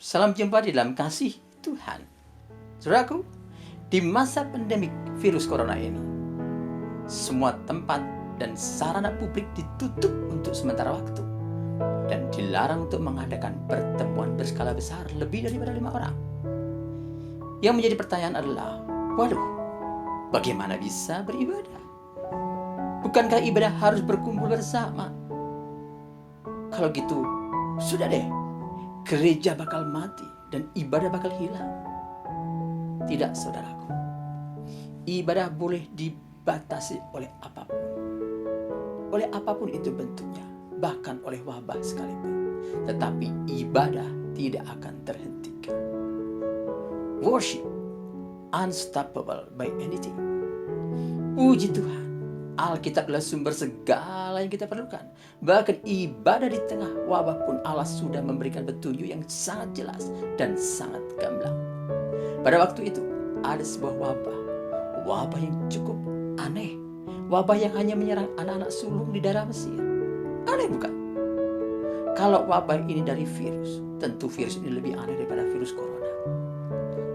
Salam jumpa di dalam kasih Tuhan. Saudaraku, di masa pandemik virus corona ini, semua tempat dan sarana publik ditutup untuk sementara waktu dan dilarang untuk mengadakan pertemuan berskala besar lebih daripada 5 orang. Yang menjadi pertanyaan adalah, waduh, bagaimana bisa beribadah? Bukankah ibadah harus berkumpul bersama? Kalau gitu, sudah deh, gereja bakal mati dan ibadah bakal hilang. Tidak, saudaraku. Ibadah boleh dibatasi oleh apapun. Oleh apapun itu bentuknya, bahkan oleh wabah sekalipun. Tetapi ibadah tidak akan terhentikan. Worship unstoppable by anything. Puji Tuhan, Alkitab adalah sumber segala yang kita perlukan. Bahkan ibadah di tengah wabah pun Allah sudah memberikan petunjuk yang sangat jelas dan sangat gamblang. Pada waktu itu ada sebuah wabah yang cukup aneh. Wabah yang hanya menyerang anak-anak sulung di daerah Mesir. Aneh bukan? Kalau wabah ini dari virus, tentu virus ini lebih aneh daripada virus corona.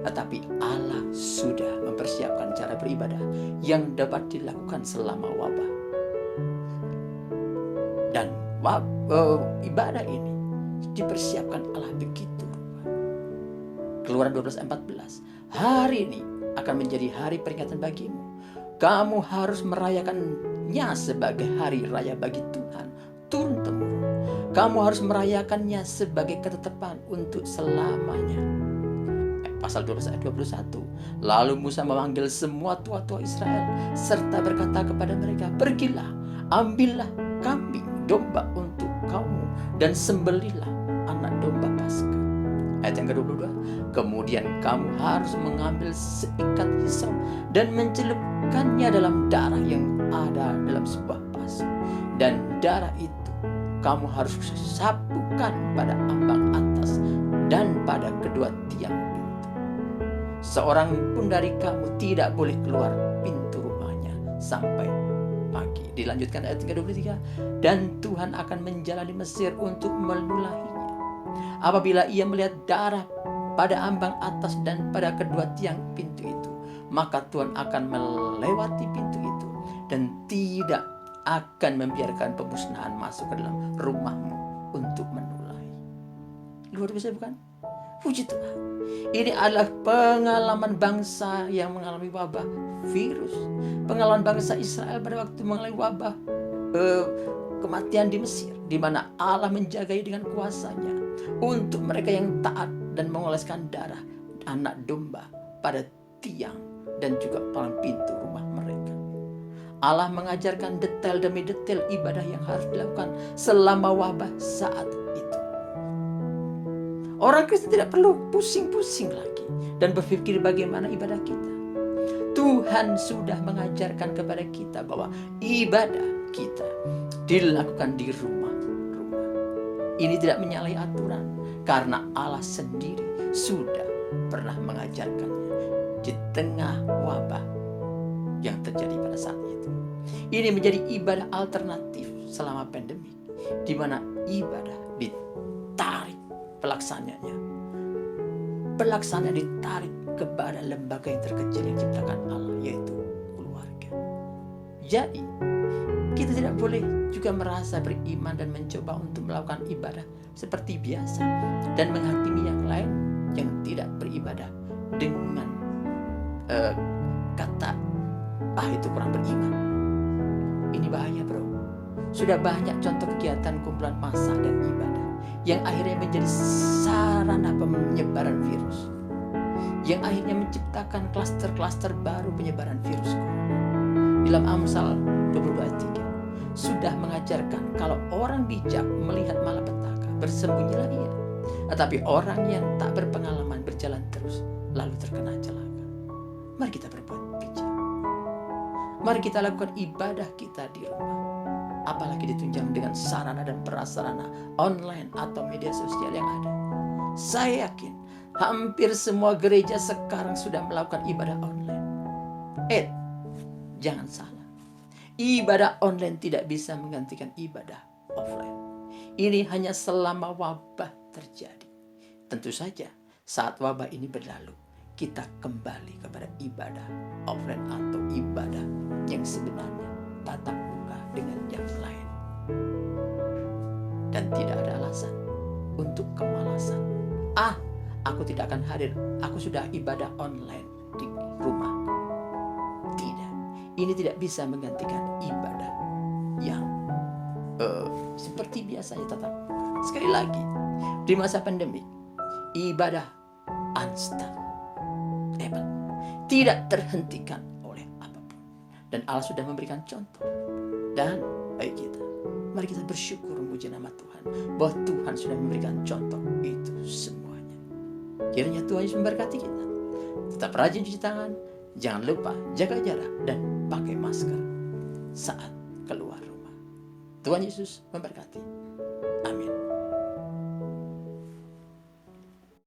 Tetapi Allah sudah mempersiapkan cara beribadah yang dapat dilakukan selama wabah. Dan ibadah ini dipersiapkan Allah begitu. Keluaran 12:14. Hari ini akan menjadi hari peringatan bagimu. Kamu harus merayakannya sebagai hari raya bagi Tuhan turun-temurun. Kamu harus merayakannya sebagai ketetapan untuk selamanya. Pasal 12 ayat 21. Lalu Musa memanggil semua tua-tua Israel serta berkata kepada mereka, pergilah, ambillah kambing domba untuk kamu dan sembelihlah anak domba Paskah. Ayat yang ke-22. Kemudian kamu harus mengambil seikat hisap dan mencelupkannya dalam darah yang ada dalam sebuah pasu. Dan darah itu kamu harus sapukan pada ambang atas dan pada kedua tiang pintu. Seorang pun dari kamu tidak boleh keluar pintu rumahnya sampai pagi. Dilanjutkan ayat 23. Dan Tuhan akan menjalani Mesir untuk melulahinya. Apabila ia melihat darah pada ambang atas dan pada kedua tiang pintu itu, maka Tuhan akan melewati pintu itu dan tidak akan membiarkan pemusnahan masuk ke dalam rumahmu untuk menulahi. Luar biasa bukan? Puji Tuhan. Ini adalah pengalaman bangsa yang mengalami wabah virus. Pengalaman bangsa Israel pada waktu mengalami wabah kematian di Mesir, di mana Allah menjagai dengan kuasanya untuk mereka yang taat dan mengoleskan darah anak domba pada tiang dan juga palang pintu rumah mereka. Allah mengajarkan detail demi detail ibadah yang harus dilakukan selama wabah saat itu. Orang Kristen tidak perlu pusing-pusing lagi dan berpikir bagaimana ibadah kita. Tuhan sudah mengajarkan kepada kita bahwa ibadah kita dilakukan di rumah-rumah. Ini tidak menyalahi aturan karena Allah sendiri sudah pernah mengajarkannya di tengah wabah yang terjadi pada saat itu. Ini menjadi ibadah alternatif selama pandemi, di mana ibadah ditarik pelaksananya ditarik kepada lembaga yang terkecil yang diciptakan Allah, yaitu keluarga. Jadi kita tidak boleh juga merasa beriman dan mencoba untuk melakukan ibadah seperti biasa dan menghakimi yang lain yang tidak beribadah dengan kata itu kurang beriman. Ini bahaya, bro. Sudah banyak contoh kegiatan kumpulan massa dan ibadah yang akhirnya menjadi sarana penyebaran virus, yang akhirnya menciptakan klaster-klaster baru penyebaran virus corona. Dalam Amsal 22 ayat 3 sudah mengajarkan kalau orang bijak melihat malapetaka, bersembunyilah ia. Tetapi orang yang tak berpengalaman berjalan terus, lalu terkena celaka. Mari kita berbuat bijak. Mari kita lakukan ibadah kita di rumah. Apalagi ditunjang dengan sarana dan prasarana online atau media sosial yang ada. Saya yakin hampir semua gereja sekarang sudah melakukan ibadah online. Jangan salah. Ibadah online tidak bisa menggantikan ibadah offline. Ini hanya selama wabah terjadi. Tentu saja saat wabah ini berlalu, kita kembali kepada ibadah offline atau ibadah yang sebenarnya, tatap muka dengan yang lain. Dan tidak ada alasan untuk kemalasan. Aku tidak akan hadir, aku sudah ibadah online di rumah. Tidak, ini tidak bisa menggantikan ibadah yang seperti biasanya tatap muka. Sekali lagi, di masa pandemi, ibadah instan, tidak terhentikan oleh apapun. Dan Allah sudah memberikan contoh. Dan baik kita, mari kita bersyukur memuji nama Tuhan bahwa Tuhan sudah memberikan contoh itu semuanya. Kiranya Tuhan Yesus memberkati kita. Tetap rajin cuci tangan, jangan lupa jaga jarak dan pakai masker saat keluar rumah. Tuhan Yesus memberkati.